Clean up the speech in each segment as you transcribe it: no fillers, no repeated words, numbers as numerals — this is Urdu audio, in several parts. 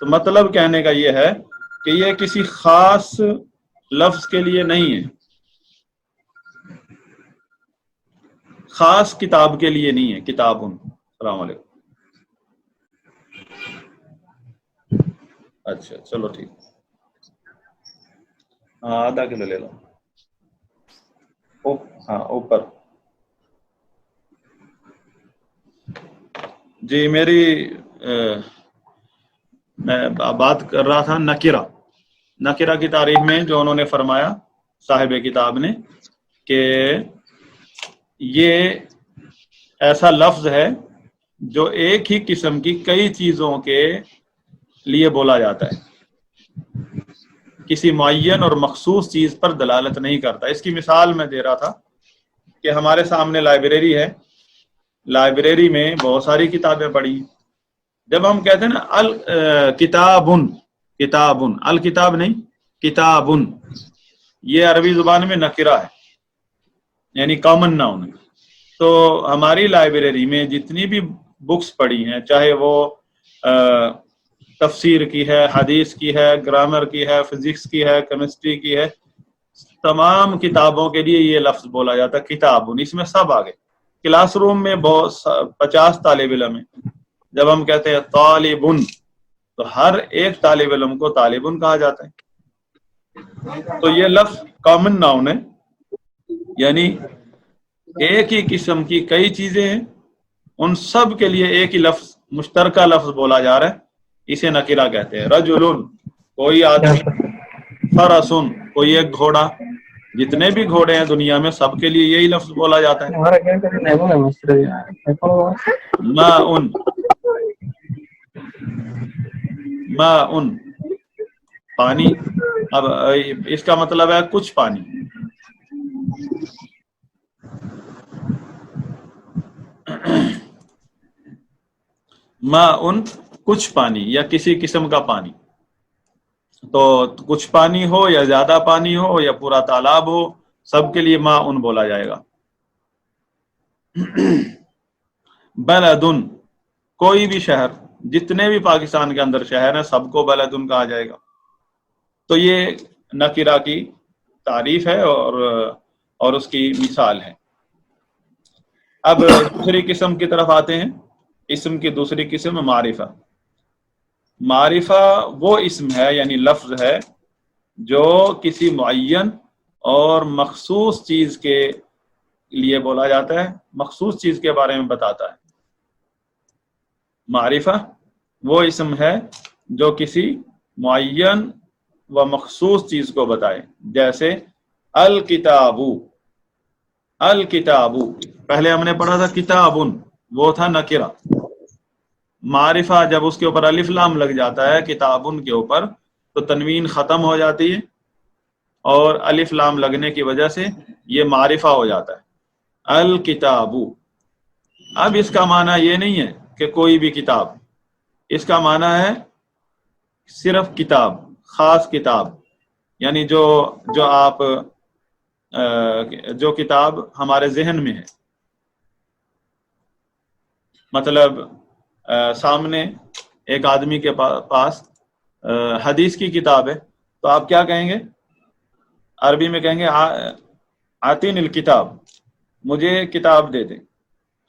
تو مطلب کہنے کا یہ ہے کہ یہ کسی خاص لفظ کے لیے نہیں ہے، خاص کتاب کے لیے نہیں ہے. کتاب. السلام علیکم. اچھا چلو ٹھیک. ہاں آدھا کلو لے لو. ہاں اوپر. جی میری میں بات کر رہا تھا نکرہ کی تعریف میں جو انہوں نے فرمایا صاحب کتاب نے کہ یہ ایسا لفظ ہے جو ایک ہی قسم کی کئی چیزوں کے لیے بولا جاتا ہے، کسی معین اور مخصوص چیز پر دلالت نہیں کرتا. اس کی مثال میں دے رہا تھا کہ ہمارے سامنے لائبریری ہے، لائبریری میں بہت ساری کتابیں پڑھی. جب ہم کہتے ہیں نا کتابن الکتاب نہیں کتابن، یہ عربی زبان میں نکرہ ہے یعنی کامن ناؤن ہے. تو ہماری لائبریری میں جتنی بھی بکس پڑھی ہیں، چاہے وہ تفسیر کی ہے، حدیث کی ہے، گرامر کی ہے، فزکس کی ہے، کیمسٹری کی ہے، تمام کتابوں کے لیے یہ لفظ بولا جاتا ہے کتابن. اس میں سب آگے. کلاس روم میں 50 طالب علم ہیں، جب ہم کہتے ہیں طالبن تو ہر ایک طالب علم کو طالبن کہا جاتا ہے. تو یہ لفظ کامن ناؤن ہے، یعنی ایک ہی قسم کی کئی چیزیں ہیں، ان سب کے لیے ایک ہی لفظ مشترکہ لفظ بولا جا رہا ہے، اسے نکرہ کہتے ہیں. رجلن کوئی آدمی، فرسن کوئی ایک گھوڑا، جتنے بھی گھوڑے ہیں دنیا میں سب کے لیے یہی لفظ بولا جاتا ہے. ماء پانی. اب اس کا مطلب ہے کچھ پانی. ماء کچھ پانی یا کسی قسم کا پانی. تو کچھ پانی ہو یا زیادہ پانی ہو یا پورا تالاب ہو، سب کے لیے ماء بولا جائے گا. بلدن کوئی بھی شہر، جتنے بھی پاکستان کے اندر شہر ہیں سب کو بلدن کہا جائے گا. تو یہ نکرہ کی تعریف ہے اور اس کی مثال ہے. اب دوسری قسم کی طرف آتے ہیں. اسم کی دوسری قسم معرفہ. معرفہ وہ اسم ہے یعنی لفظ ہے جو کسی معین اور مخصوص چیز کے لیے بولا جاتا ہے، مخصوص چیز کے بارے میں بتاتا ہے. معرفہ وہ اسم ہے جو کسی معین و مخصوص چیز کو بتائے. جیسے الکتاب پہلے ہم نے پڑھا تھا کتابن، وہ تھا نکرہ. معرفہ جب اس کے اوپر الف لام لگ جاتا ہے کتابن کے اوپر تو تنوین ختم ہو جاتی ہے، اور الف لام لگنے کی وجہ سے یہ معرفہ ہو جاتا ہے. الکتاب. اب اس کا معنی یہ نہیں ہے کہ کوئی بھی کتاب، اس کا معنی ہے صرف کتاب، خاص کتاب، یعنی جو آپ جو کتاب ہمارے ذہن میں ہے. مطلب سامنے ایک آدمی کے پاس حدیث کی کتاب ہے تو آپ کیا کہیں گے؟ عربی میں کہیں گے آتین الکتاب، مجھے کتاب دے دیں.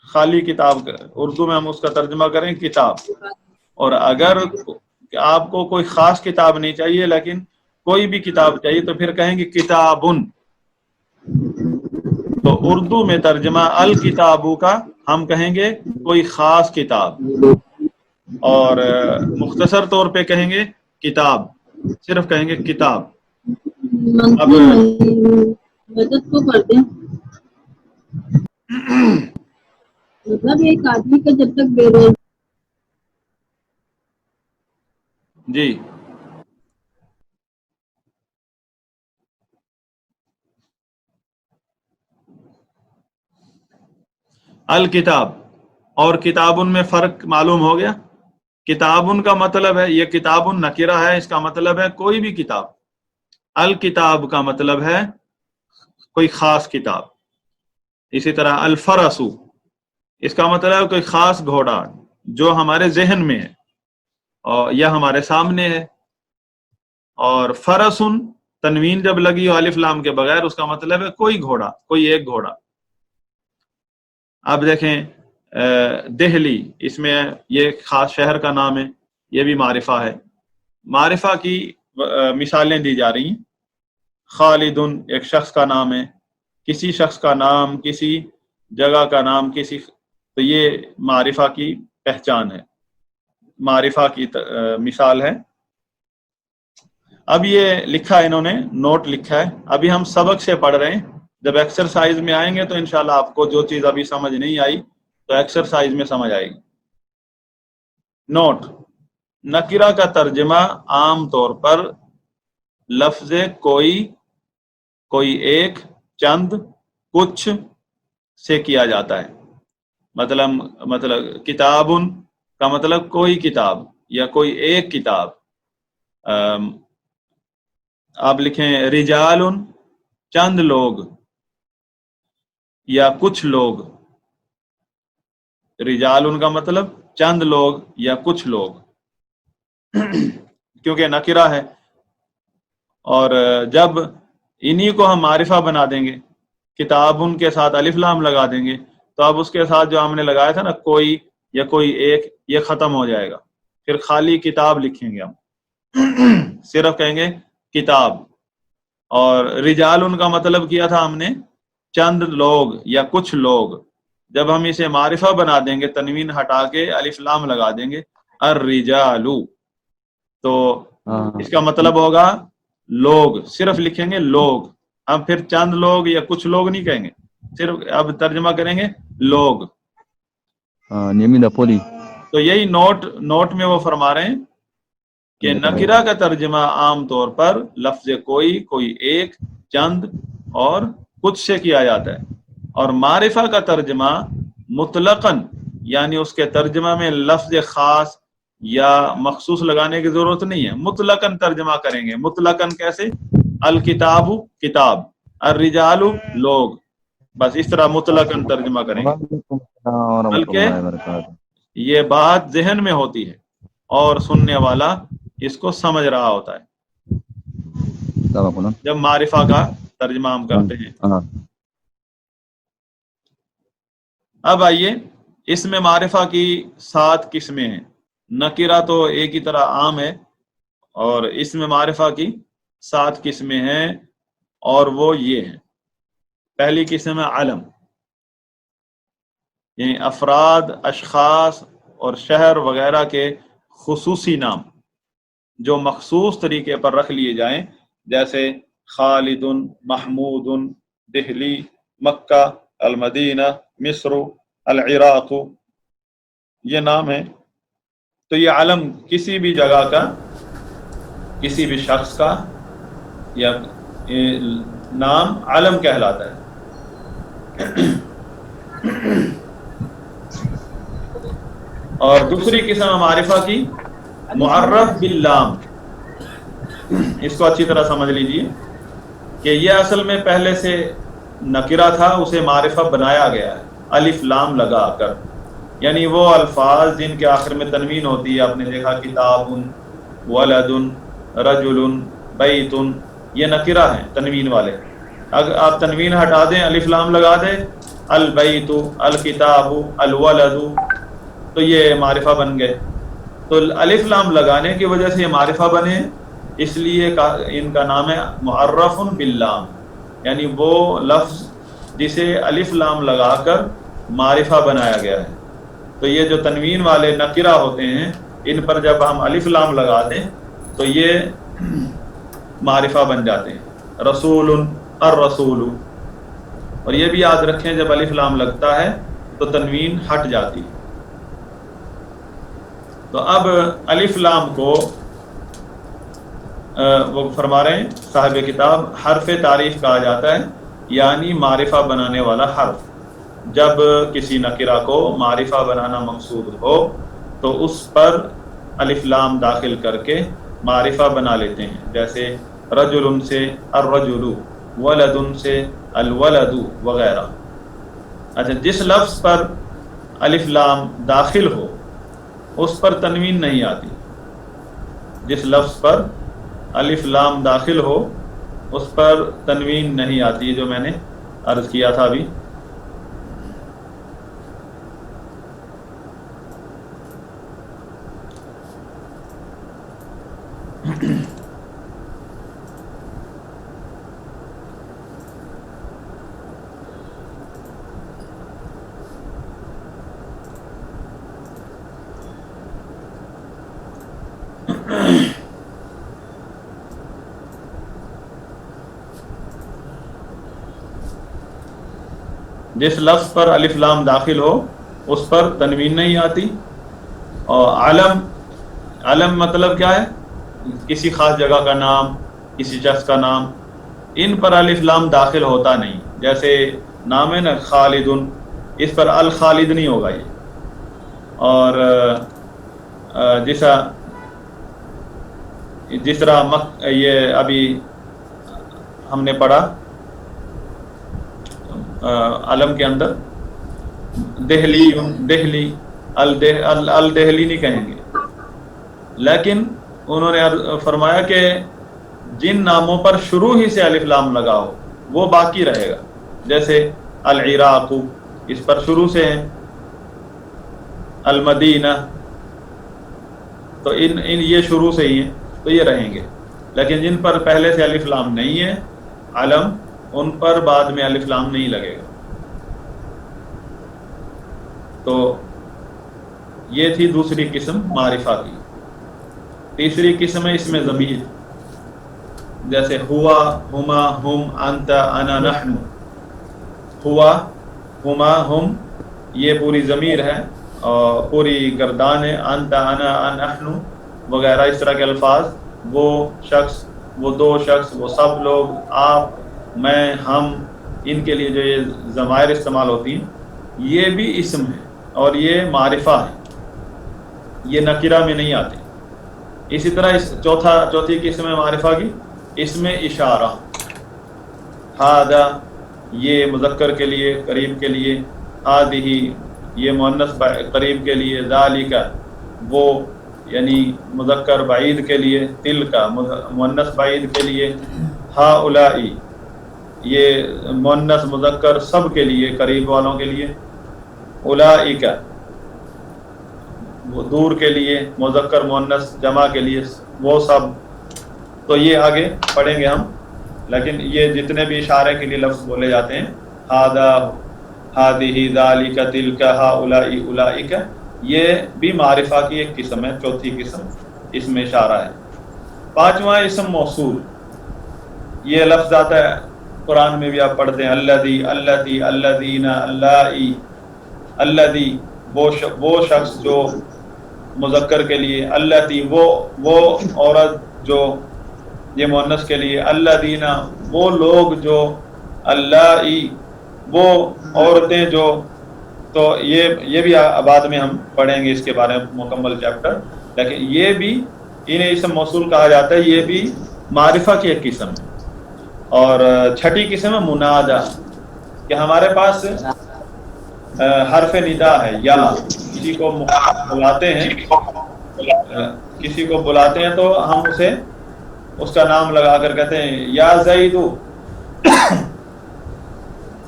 خالی کتاب، اردو میں ہم اس کا ترجمہ کریں کتاب. اور اگر آپ کو کوئی خاص کتاب نہیں چاہیے لیکن کوئی بھی کتاب چاہیے تو پھر کہیں گے کتابن. تو اردو میں ترجمہ الکتابو کا ہم کہیں گے کوئی خاص کتاب، اور مختصر طور پہ کہیں گے کتاب، صرف کہیں گے کتاب. اب مدد کو کر دیں، مطلب ایک آدمی کا جب تک بے روز جی الکتاب اور کتابن میں فرق معلوم ہو گیا. کتابن کا مطلب ہے، یہ کتابن نکرہ ہے، اس کا مطلب ہے کوئی بھی کتاب. الکتاب کا مطلب ہے کوئی خاص کتاب. اسی طرح الفرسو، اس کا مطلب ہے کوئی خاص گھوڑا جو ہمارے ذہن میں ہے، اور یہ ہمارے سامنے ہے. اور فرسن تنوین جب لگی ہو الف لام کے بغیر اس کا مطلب ہے کوئی گھوڑا، کوئی ایک گھوڑا. اب دیکھیں دہلی، اس میں یہ خاص شہر کا نام ہے، یہ بھی معرفہ ہے. معرفہ کی مثالیں دی جا رہی ہیں. خالدن ایک شخص کا نام ہے، کسی شخص کا نام، کسی جگہ کا نام، کسی، تو یہ معرفہ کی پہچان ہے، معرفہ کی مثال ہے. اب یہ لکھا ہے انہوں نے، نوٹ لکھا ہے. ابھی ہم سبق سے پڑھ رہے ہیں، جب ایکسرسائز میں آئیں گے تو انشاءاللہ آپ کو جو چیز ابھی سمجھ نہیں آئی تو ایکسرسائز میں سمجھ آئے گی. نوٹ: نکرہ کا ترجمہ عام طور پر لفظ کوئی، کوئی ایک، چند، کچھ سے کیا جاتا ہے. مطلب کتابن کا مطلب کوئی کتاب یا کوئی ایک کتاب. آپ لکھیں رجال، چند لوگ یا کچھ لوگ. رجال کا مطلب چند لوگ یا کچھ لوگ کیونکہ نکرہ ہے. اور جب انہی کو ہم معرفہ بنا دیں گے، کتاب ان کے ساتھ الف لام لگا دیں گے، تو اب اس کے ساتھ جو ہم نے لگایا تھا نا کوئی یا کوئی ایک، یہ ختم ہو جائے گا. پھر خالی کتاب لکھیں گے ہم صرف کہیں گے کتاب. اور رجال ان کا مطلب کیا تھا ہم نے چند لوگ یا کچھ لوگ. جب ہم اسے معرفہ بنا دیں گے، تنوین ہٹا کے الف لام لگا دیں گے الرجال، تو اس کا مطلب ہوگا لوگ. صرف لکھیں گے لوگ. ہم پھر چند لوگ یا کچھ لوگ نہیں کہیں گے، صرف اب ترجمہ کریں گے لوگ. تو یہی نوٹ میں وہ فرما رہے ہیں کہ نکرہ کا ترجمہ عام طور پر لفظ کوئی، کوئی ایک، چند اور کچھ سے کیا جاتا ہے. اور معرفہ کا ترجمہ مطلقاً، یعنی اس کے ترجمہ میں لفظ خاص یا مخصوص لگانے کی ضرورت نہیں ہے، مطلقاً ترجمہ کریں گے. مطلقاً کیسے؟ الکتاب کتاب، الرجال لوگ، بس اس طرح مطلقاً ترجمہ کریں گے. بلکہ یہ بات ذہن میں ہوتی ہے اور سننے والا اس کو سمجھ رہا ہوتا ہے جب معرفہ کا ترجمہ ہم کرتے ہیں. اب آئیے، اس میں معرفہ کی 7 قسمیں ہیں. نکرہ تو ایک ہی طرح عام ہے، اور اس میں معرفہ کی 7 قسمیں ہیں، اور وہ یہ ہیں. پہلی قسم ہے علم، یعنی افراد، اشخاص اور شہر وغیرہ کے خصوصی نام جو مخصوص طریقے پر رکھ لیے جائیں، جیسے خالد، محمود، دہلی، مکہ، المدینہ، مصر، العراق، یہ نام ہے. تو یہ علم کسی بھی جگہ کا، کسی بھی شخص کا یا نام علم کہلاتا ہے. اور دوسری قسم معرفہ کی معرف باللام. اس کو اچھی طرح سمجھ لیجئے کہ یہ اصل میں پہلے سے نکرہ تھا، اسے معرفہ بنایا گیا ہے الف لام لگا کر. یعنی وہ الفاظ جن کے آخر میں تنوین ہوتی ہے، آپ نے دیکھا کتاب، ولد، رجل، بیت، یہ نکرہ ہیں تنوین والے. اگر آپ تنوین ہٹا دیں، الف لام لگا دیں، البیت، الکتاب، الولد، تو یہ معرفہ بن گئے. تو الف لام لگانے کی وجہ سے یہ معرفہ بنے، اس لیے ان کا نام ہے معرف باللام، یعنی وہ لفظ جسے الف لام لگا کر معرفہ بنایا گیا ہے. تو یہ جو تنوین والے نکرہ ہوتے ہیں، ان پر جب ہم الف لام لگا دیں تو یہ معرفہ بن جاتے ہیں. رسول، الرسول. اور یہ بھی یاد رکھیں جب الف لام لگتا ہے تو تنوین ہٹ جاتی ہے. تو اب الف لام کو وہ فرما رہے ہیں صاحب کتاب، حرف تعریف کہا جاتا ہے، یعنی معرفہ بنانے والا حرف. جب کسی نکرہ کو معرفہ بنانا مقصود ہو تو اس پر الف لام داخل کر کے معرفہ بنا لیتے ہیں، جیسے رجل سے الرجل، ولد سے الولد وغیرہ. اچھا، جس لفظ پر الف لام داخل ہو اس پر تنوین نہیں آتی، جس لفظ پر الف لام داخل ہو اس پر تنوین نہیں آتی، جو میں نے عرض کیا تھا ابھی. جس لفظ پر الف لام داخل ہو اس پر تنوین نہیں آتی. اور علم مطلب کیا ہے؟ کسی خاص جگہ کا نام، کسی شخص کا نام، ان پر الف لام داخل ہوتا نہیں. جیسے نام ہے نا خالد، اس پر الخالد نہیں ہوگا یہ. اور جس طرح یہ ابھی ہم نے پڑھا علم کے اندر دہلی الدہلی نہیں کہیں گے، لیکن انہوں نے فرمایا کہ جن ناموں پر شروع ہی سے الف لام لگا ہو وہ باقی رہے گا. جیسے العراق، اس پر شروع سے ہیں. المدینہ، تو ان یہ شروع سے ہی ہیں تو یہ رہیں گے. لیکن جن پر پہلے سے الف لام نہیں ہے علم، ان پر بعد میں الف لام نہیں لگے گا. تو یہ تھی دوسری قسم معرفہ کی. تیسری قسم ہے اس میں ضمیر، جیسے ہوا، ہما، ہم، انت، انا، نحن. ہوا، ہما، ہم یہ پوری ضمیر ہے اور پوری گردان ہے. انت، انا، نحن وغیرہ اس طرح کے الفاظ، وہ شخص، وہ دو شخص، وہ سب لوگ، آپ، میں، ہم، ان کے لیے جو یہ ضمائر استعمال ہوتی ہیں یہ بھی اسم ہے اور یہ معرفہ ہے، یہ نکرہ میں نہیں آتے. اسی طرح چوتھی قسم ہے معرفہ کی، اس میں اشارہ. ہذا یہ مذکر کے لیے، قریب کے لیے. ہذہ یہ مؤنث قریب کے لیے. ذالک وہ یعنی مذکر بعید کے لیے. تلک مؤنث بعید کے لیے. ہؤلاء یہ مؤنث مذکر سب کے لیے، قریب والوں کے لیے. اولئک وہ دور کے لیے، مذکر مؤنث جمع کے لیے، وہ سب. تو یہ آگے پڑھیں گے ہم، لیکن یہ جتنے بھی اشارے کے لیے لفظ بولے جاتے ہیں، ھذا، ھذہ، ذالک، تلک، ھؤلاء، اولئک، یہ بھی معرفہ کی ایک قسم ہے. چوتھی قسم اس میں اشارہ ہے. پانچواں اسم موصول، یہ لفظ آتا ہے قرآن میں بھی آپ پڑھتے ہیں، الذی، اللتی، الذین، اللائی. الذی وہ شخص جو مذکر کے لیے. اللتی وہ عورت جو، یہ مؤنث کے لیے. الذین وہ لوگ جو. اللائی وہ عورتیں جو. تو یہ بھی بعد میں ہم پڑھیں گے اس کے بارے میں مکمل چیپٹر. لیکن یہ بھی انہیں اسم موصول کہا جاتا ہے، یہ بھی معرفہ کی ایک قسم ہے. اور چھٹی قسم ہے منادہ، کہ ہمارے پاس حرف ندا ہے. یا کسی کو بلاتے ہیں تو ہم اسے اس کا نام لگا کر کہتے ہیں یا زیدو،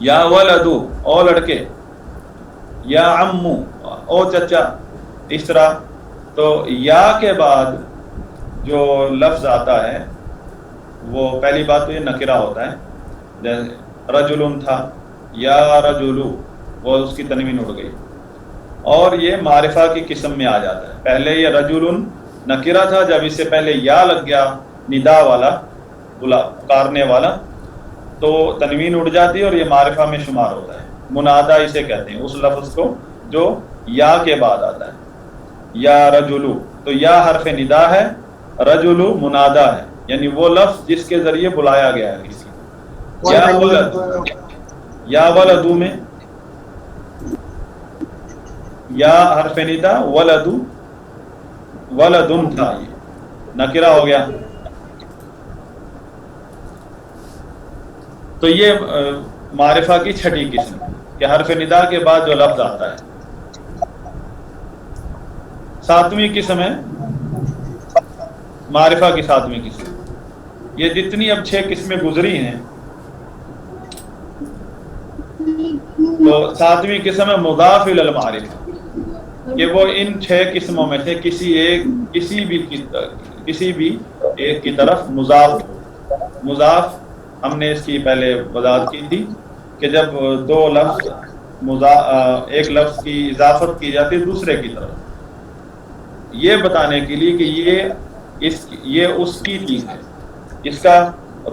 یا ولدو او لڑکے، یا عمو او چچا. اس طرح تو یا کے بعد جو لفظ آتا ہے وہ پہلی بات تو یہ نکرہ ہوتا ہے. جیسے رجل تھا، یا رجلو، وہ اس کی تنوین اڑ گئی. اور یہ معرفہ کی قسم میں آ جاتا ہے. پہلے یہ رجل نکرہ تھا، جب اس سے پہلے یا لگ گیا ندا والا، پکارنے والا، تو تنوین اڑ جاتی ہے اور یہ معرفہ میں شمار ہوتا ہے. منادہ اسے کہتے ہیں، اس لفظ کو جو یا کے بعد آتا ہے. یا رجلو، تو یا حرف ندا ہے، رجلو منادہ ہے، یعنی وہ لفظ جس کے ذریعے بلایا گیا ہے کسی کو. یا ولد، یا ولدو میں یا حرف ندا، ولدو، ولدن تھا، یہ نکرہ ہو گیا. تو یہ معرفہ کی چھٹی قسم کہ حرف ندا کے بعد جو لفظ آتا ہے. ساتویں قسم ہے معرفہ کی 7ویں قسم. یہ جتنی اب 6 قسمیں گزری ہیں تو 7ویں قسم ہے مضاف الی المعرفہ، کہ وہ ان 6 قسموں میں سے کسی بھی ایک کی طرف مضاف ہو. مضاف ہم نے اس کی پہلے وضاحت کی تھی کہ جب دو لفظ ایک لفظ کی اضافت کی جاتی ہے دوسرے کی طرف، یہ بتانے کے لیے کہ یہ اس کی چیز ہے. اس کا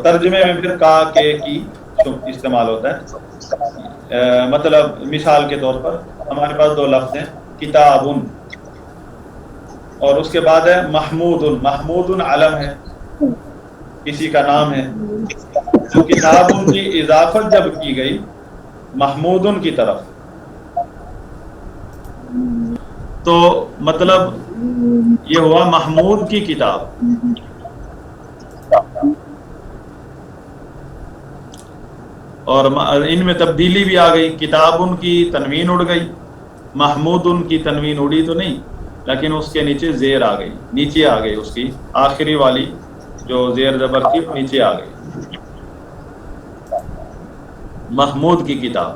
ترجمے میں پھر کا کے کی استعمال ہوتا ہے. مطلب مثال کے طور پر ہمارے پاس 2 لفظ ہیں، کتابن اور اس کے بعد ہے محمودن. محمودن علم ہے، کسی کا نام ہے. تو کتابن کی اضافت جب کی گئی محمودن کی طرف تو مطلب یہ ہوا محمود کی کتاب. اور ان میں تبدیلی بھی آ گئی، کتاب ان کی تنوین اڑ گئی، محمود ان کی تنوین اڑی تو نہیں لیکن اس کے نیچے زیر آ گئی، نیچے آ گئی، اس کی آخری والی جو زیر زبر تھی نیچے آ گئی، محمود کی کتاب.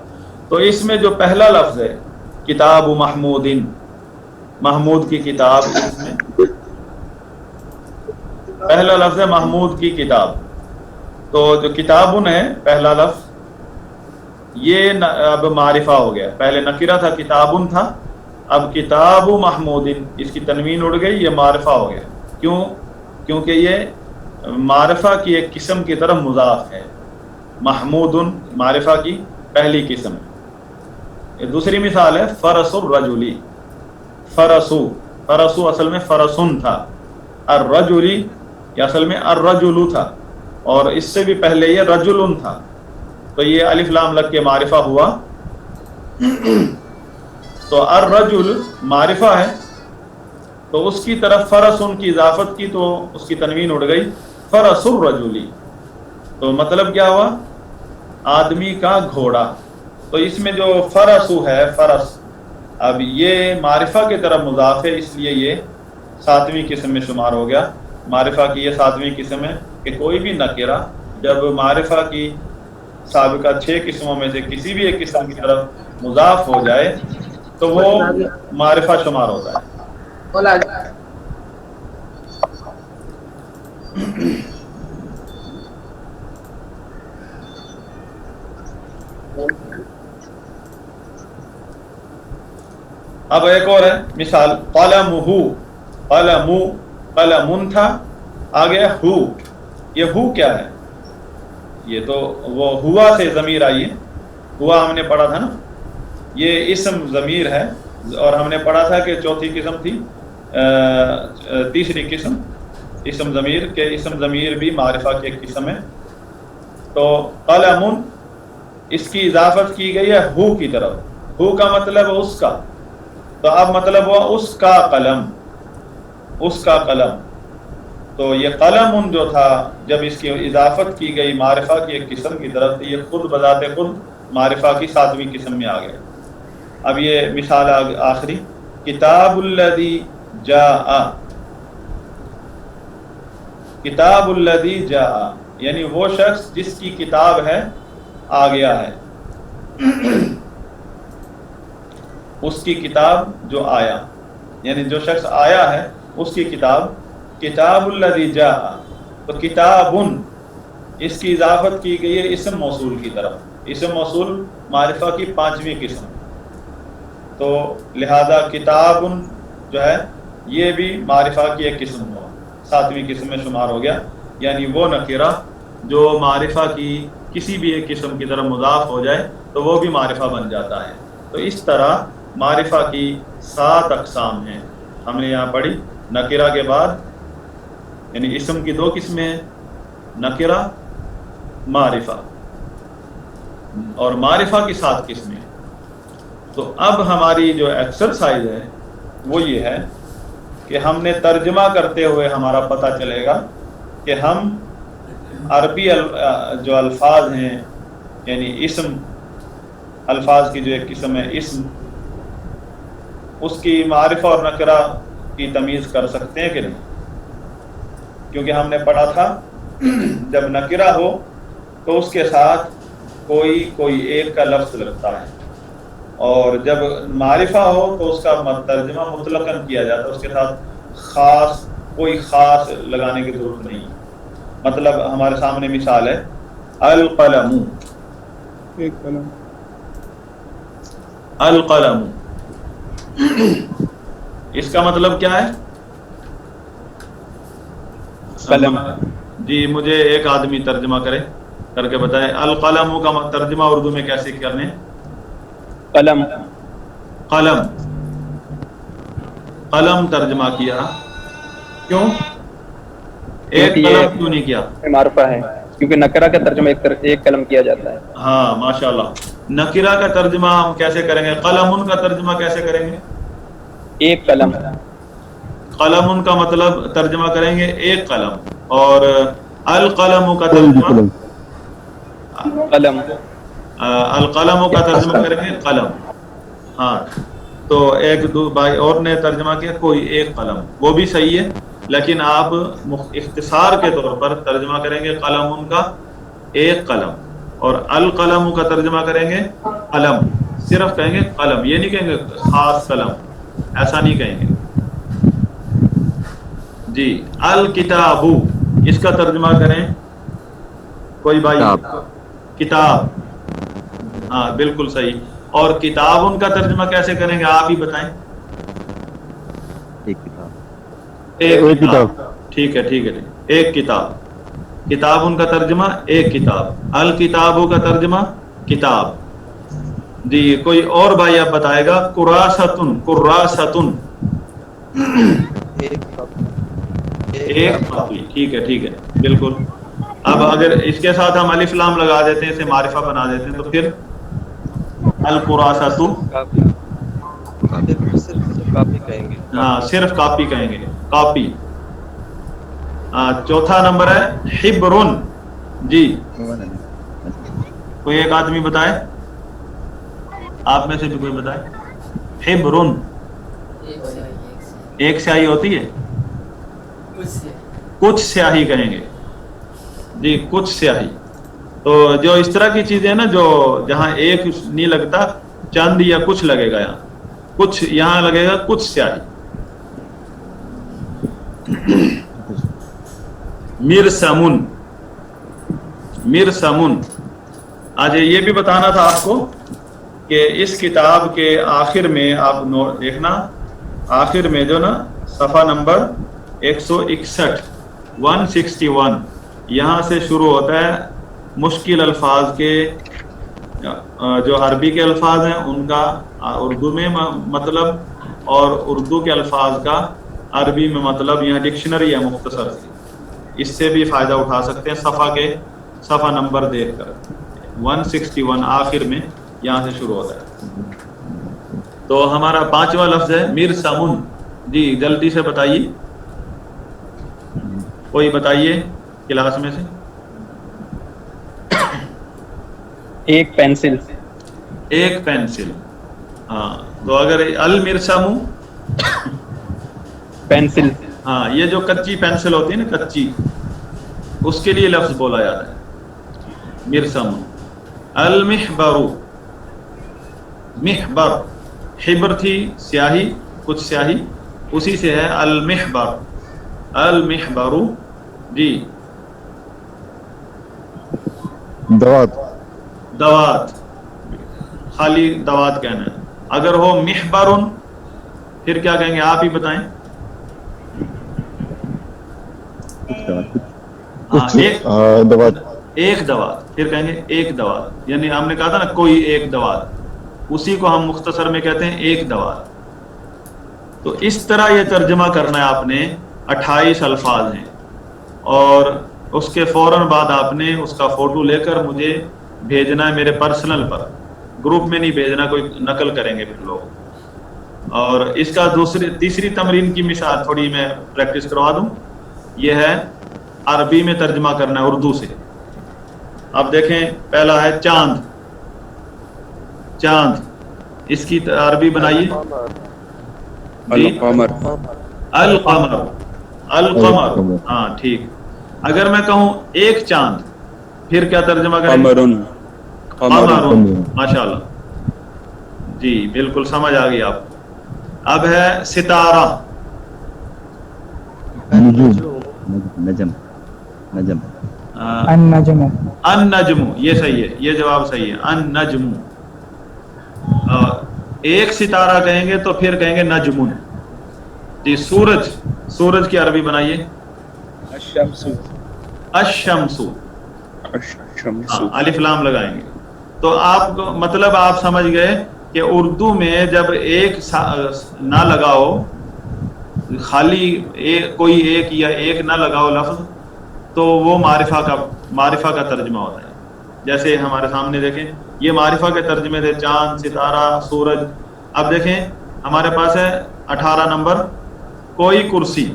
تو اس میں جو پہلا لفظ ہے کتاب محمودن، محمود کی کتاب، اس میں پہلا لفظ ہے محمود کی کتاب. تو جو کتابن ہے پہلا لفظ یہ اب معرفہ ہو گیا. پہلے نکرہ تھا، کتابن تھا، اب کتاب محمودن، اس کی تنوین اڑ گئی، یہ معرفہ ہو گیا. کیوں؟ کیونکہ یہ معرفہ کی ایک قسم کی طرف مضاف ہے. محمودن معرفہ کی پہلی قسم ہے. دوسری مثال ہے فرس الرجلی. فرسو اصل میں فرسن تھا، الرجلی یہ اصل میں الرجل تھا، اور اس سے بھی پہلے یہ رجلن تھا. تو یہ الف لام لگ کے معرفہ ہوا. تو الرجل معرفہ ہے تو اس کی طرف فرسن کی اضافت کی تو اس کی تنوین اڑ گئی، فرس الرجلی. تو مطلب کیا ہوا؟ آدمی کا گھوڑا. تو اس میں جو فرسو ہے، فرس، اب یہ معرفہ کی طرف مضاف ہے، اس لیے یہ 7ویں قسم میں شمار ہو گیا. معرفہ کی یہ 7ویں قسم ہے کہ کوئی بھی نکرہ جب معرفہ کی سابقہ 6 قسموں میں سے کسی بھی ایک قسم کی طرف مضاف ہو جائے تو وہ معرفہ شمار ہوتا ہے. اب ایک اور ہے مثال، قلمہ، قلمن تھا، آگے ہو. یہ ہو کیا ہے؟ یہ تو وہ ہوا سے ضمیر آئی ہے. ہوا ہم نے پڑھا تھا نا، یہ اسم ضمیر ہے، اور ہم نے پڑھا تھا کہ چوتھی قسم تھی، تیسری قسم اسم ضمیر، کہ اسم ضمیر بھی معرفہ کی ایک قسم ہے. تو قلمن اس کی اضافت کی گئی ہے ہو کی طرف. ہو کا مطلب اس کا، تو اب مطلب ہوا اس کا قلم، اس کا قلم. تو یہ قلم جو تھا جب اس کی اضافت کی گئی معرفہ کی ایک قسم کی طرف، یہ خود بذات خود معرفہ کی 7ویں قسم میں آ گیا. اب یہ مثال آخری، کتاب الذی جاء. کتاب الذی جاء یعنی وہ شخص جس کی کتاب ہے آ گیا ہے، اس کی کتاب جو آیا، یعنی جو شخص آیا ہے اس کی کتاب. کتاب الذی جاء، تو کتابن اس کی اضافت کی گئی ہے اسم موصول کی طرف. اسم موصول معرفہ کی 5ویں قسم. تو لہذا کتابن جو ہے یہ بھی معرفہ کی ایک قسم ہوا، 7ویں قسم میں شمار ہو گیا. یعنی وہ نکرہ جو معرفہ کی کسی بھی ایک قسم کی طرف مضاف ہو جائے تو وہ بھی معرفہ بن جاتا ہے. تو اس طرح معرفہ کی 7 اقسام ہیں ہم نے یہاں پڑھی. نکرہ کے بعد یعنی اسم کی 2 قسمیں ہیں، نکرہ، معرفہ، اور معرفہ کی 7 قسمیں. تو اب ہماری جو ایکسرسائز ہے وہ یہ ہے کہ ہم نے ترجمہ کرتے ہوئے ہمارا پتہ چلے گا کہ ہم عربی جو الفاظ ہیں، یعنی اسم، الفاظ کی جو ایک قسم ہے اسم، اس کی معرفہ اور نکرہ کی تمیز کر سکتے ہیں کہ نہیں. کیونکہ ہم نے پڑھا تھا جب نکرہ ہو تو اس کے ساتھ کوئی ایک کا لفظ لگتا ہے، اور جب معرفہ ہو تو اس کا ترجمہ مطلقاً کیا جاتا ہے، اس کے ساتھ کوئی خاص لگانے کی ضرورت نہیں۔ مطلب ہمارے سامنے مثال ہے القلم، ایک قلم، القلم، اس کا مطلب کیا ہے؟ قلم۔ جی مجھے ایک آدمی ترجمہ کر کے بتائے القلم کا ترجمہ اردو میں کیسے کرنے؟ قلم، قلم، قلم ترجمہ کیا، کیوں؟ ایک قلم کیوں نہیں کیا؟ معرفہ ہے، کیونکہ نکرہ کا ترجمہ ایک قلم کیا جاتا ہے۔ ہاں ماشاءاللہ۔ نکرہ کا ترجمہ ہم کیسے کریں گے؟ قلم کا ترجمہ کیسے کریں گے؟ ایک قلم۔ قلم کا مطلب ترجمہ کریں گے ایک قلم، اور القلم کا ترجمہ قلم، القلم کا ترجمہ کریں گے قلم۔ ہاں تو ایک دو بھائی اور نے ترجمہ کیا کوئی ایک قلم، وہ بھی صحیح ہے، لیکن آپ اختصار کے طور پر ترجمہ کریں گے قلم کا ایک قلم، اور القلم کا ترجمہ کریں گے قلم، صرف کہیں گے قلم، یہ نہیں کہیں گے خاص قلم، ایسا نہیں کہیں گے۔ جی الکتاب، اس کا ترجمہ کریں کوئی بھائی؟ کتاب، ہاں بالکل صحیح۔ اور کتاب ان کا ترجمہ کیسے کریں گے آپ ہی بتائیں؟ ایک کتاب، ٹھیک ہے ایک کتاب، کتاب ان کا ترجمہ ایک کتاب، الکتاب کا ترجمہ کتاب۔ جی کوئی اور بھائی اب بتائے گا قراستن، قراستن، ایک کاپی، ٹھیک ہے بالکل۔ اب اگر اس کے ساتھ ہم الف لام لگا دیتے ہیں، اسے معرفہ بنا دیتے ہیں، تو پھر القراست، ہاں صرف کاپی کہیں گے، کاپی۔ چوتھا نمبر ہے حبرن، جی کوئی ایک آدمی بتائے، آپ میں سے بھی کوئی بتائے؟ حبرن، ایک سیاہی ہوتی ہے، کچھ سیاہی کہیں گے، جی کچھ سیاہی۔ تو جو اس طرح کی چیزیں نا جو جہاں ایک نہیں لگتا، چند یا کچھ لگے گا، یہاں کچھ، یہاں لگے گا کچھ سیاہی۔ مرسمن، مرسمن۔ آج یہ بھی بتانا تھا آپ کو کہ اس کتاب کے آخر میں آپ دیکھنا، آخر میں جو نا صفحہ نمبر 161 161 یہاں سے شروع ہوتا ہے مشکل الفاظ کے، جو عربی کے الفاظ ہیں ان کا اردو میں مطلب، اور اردو کے الفاظ کا عربی میں مطلب، یہاں ڈکشنری ہے مختصر سی، اس سے بھی فائدہ اٹھا سکتے ہیں۔ صفحہ نمبر دیکھ کر 161 آخر میں یہاں سے شروع ہوتا ہے۔ تو ہمارا پانچواں لفظ ہے مرسمن، جی جلدی سے بتائیے، کوئی بتائیے کلاس میں سے۔ ایک پینسل، ایک پینسل، ہاں تو اگر المرسم پینسل، ہاں یہ جو کچی پینسل ہوتی ہے نا، کچی، اس کے لیے لفظ بولا جاتا ہے مرسم۔ المحبر، محبر، حبر تھی سیاہی، کچھ سیاہی، اسی سے ہے المحبر، المحبر۔ جی دوات، دوات، خالی دوات کہنا ہے۔ اگر ہو محبرن پھر کیا کہیں گے آپ ہی بتائیں؟ دوات، ایک دوات، پھر کہیں گے ایک دوات، یعنی ہم نے کہا تھا نا کوئی ایک دوات، اسی کو ہم مختصر میں کہتے ہیں ایک دوات۔ تو اس طرح یہ ترجمہ کرنا ہے آپ نے، 28 الفاظ ہیں، اور اس کے فوراً بعد آپ نے اس کا فوٹو لے کر مجھے بھیجنا ہے میرے پرسنل پر، گروپ میں نہیں بھیجنا، کوئی نقل کریں گے پھر لوگ۔ اور اس کا تیسری تمرین کی مثال تھوڑی میں پریکٹس کروا دوں، یہ ہے عربی میں ترجمہ کرنا ہے اردو سے۔ اب دیکھیں پہلا ہے چاند، چاند، اس کی عربی بنائیے۔ القمر، القمر، القمر. ہاں ٹھیک. اگر میں کہوں ایک چاند پھر کیا ترجمہ کریں؟ قمر. ماشاء اللہ جی بالکل سمجھ آ گئی آپ. اب ہے ستارہ. نجم. النجم. النجم یہ صحیح ہے, یہ جواب صحیح ہے. النجم. ایک ستارہ کہیں گے تو پھر کہیں گے نجمن. جی سورج. سورج کی عربی بنائیے. الشمس. الشمس. ہاں الف لام لگائیں گے. تو آپ کو مطلب آپ سمجھ گئے کہ اردو میں جب ایک نہ لگاؤ, خالی کوئی ایک یا ایک نہ لگاؤ لفظ, تو وہ معرفہ کا ترجمہ ہوتا ہے. جیسے ہمارے سامنے دیکھیں یہ معرفہ کے ترجمے تھے, چاند, ستارہ, سورج. اب دیکھیں ہمارے پاس ہے 18 نمبر کوئی کرسی.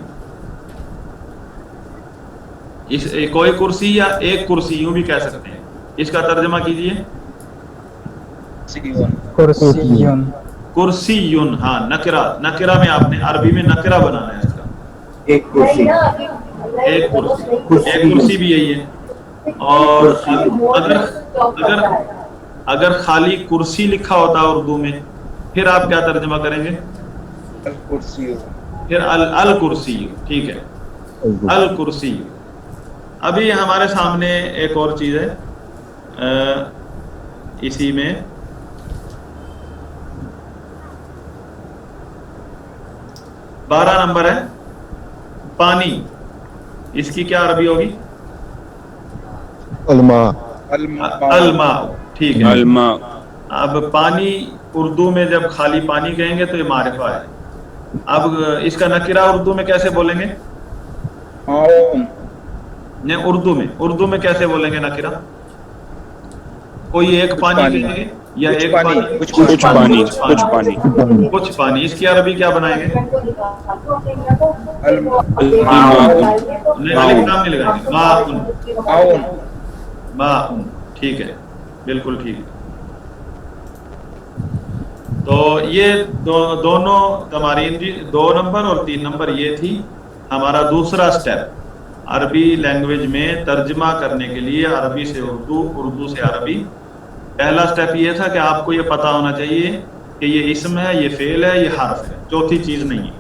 کوئی کرسی یا ایک کرسی یوں بھی کہہ سکتے ہیں. اس کا ترجمہ کیجئے. کرسی یون. ہاں نکرہ. نکرہ میں آپ نے عربی میں نکرہ بنانا ہے اس کا. ایک کرسی. ایک کرسی بھی یہی ہے. اور اگر خالی کرسی لکھا ہوتا اردو میں پھر آپ کیا ترجمہ کریں گے؟ الکرسی. پھر الکرسی. ٹھیک ہے الکرسی. ابھی ہمارے سامنے ایک اور چیز ہے اسی میں, بارہ نمبر ہے پانی. اس کی کیا عربی ہوگی؟ الماء. الماء. ٹھیک ہے الماء. اب پانی اردو میں جب خالی پانی کہیں گے تو یہ معرفہ ہے. اب اس کا نکرہ اردو میں کیسے بولیں گے؟ نہیں اردو میں کیسے بولیں گے نکرہ؟ کوئی ایک پانی کہیں گے یا ایک پانی؟ کچھ پانی. اس کی عربی کیا بنائیں گے؟ نہیں لگائیں گے. ماء. ٹھیک ہے بالکل ٹھیک. تو یہ دونوں تمارین جی 2 نمبر اور 3 نمبر یہ تھی ہمارا دوسرا سٹیپ عربی لینگویج میں ترجمہ کرنے کے لیے, عربی سے اردو, اردو سے عربی. پہلا سٹیپ یہ تھا کہ آپ کو یہ پتا ہونا چاہیے کہ یہ اسم ہے, یہ فعل ہے, یہ حرف ہے, چوتھی چیز نہیں ہے.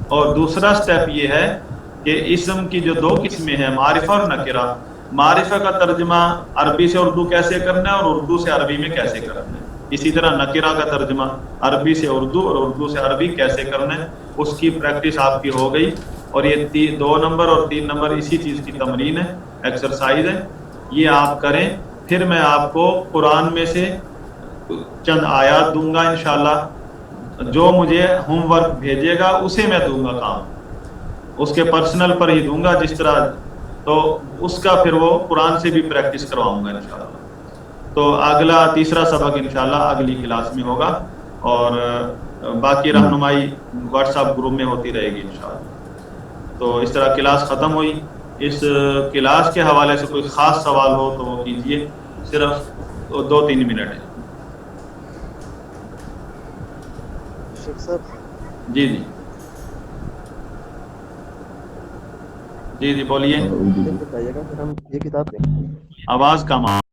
اور دوسرا سٹیپ یہ ہے کہ اسم کی جو 2 قسمیں ہیں معرفہ اور نکرہ, معرفہ کا ترجمہ عربی سے اردو کیسے کرنا ہے اور اردو سے عربی میں کیسے کرنا ہے. اسی طرح نکرہ کا ترجمہ عربی سے اردو اور اردو سے عربی کیسے کرنا ہے, اس کی پریکٹس آپ کی ہو گئی. اور یہ 2 نمبر اور 3 نمبر اسی چیز کی تمرین ہے, ایکسرسائز ہے. یہ آپ کریں. پھر میں آپ کو قرآن میں سے چند آیات دوں گا انشاءاللہ. جو مجھے ہوم ورک بھیجے گا اسے میں دوں گا کام, اس کے پرسنل پر ہی دوں گا جس طرح, تو اس کا پھر وہ قرآن سے بھی پریکٹس کرواؤں گا انشاءاللہ. تو اگلا تیسرا سبق انشاءاللہ اگلی کلاس میں ہوگا, اور باقی رہنمائی واٹس ایپ گروپ میں ہوتی رہے گی انشاءاللہ. تو اس طرح کلاس ختم ہوئی. اس کلاس کے حوالے سے کوئی خاص سوال ہو تو وہ کیجئے, صرف 2-3 منٹ ہے. جی جی جی جی بولیے. اردو. آواز کم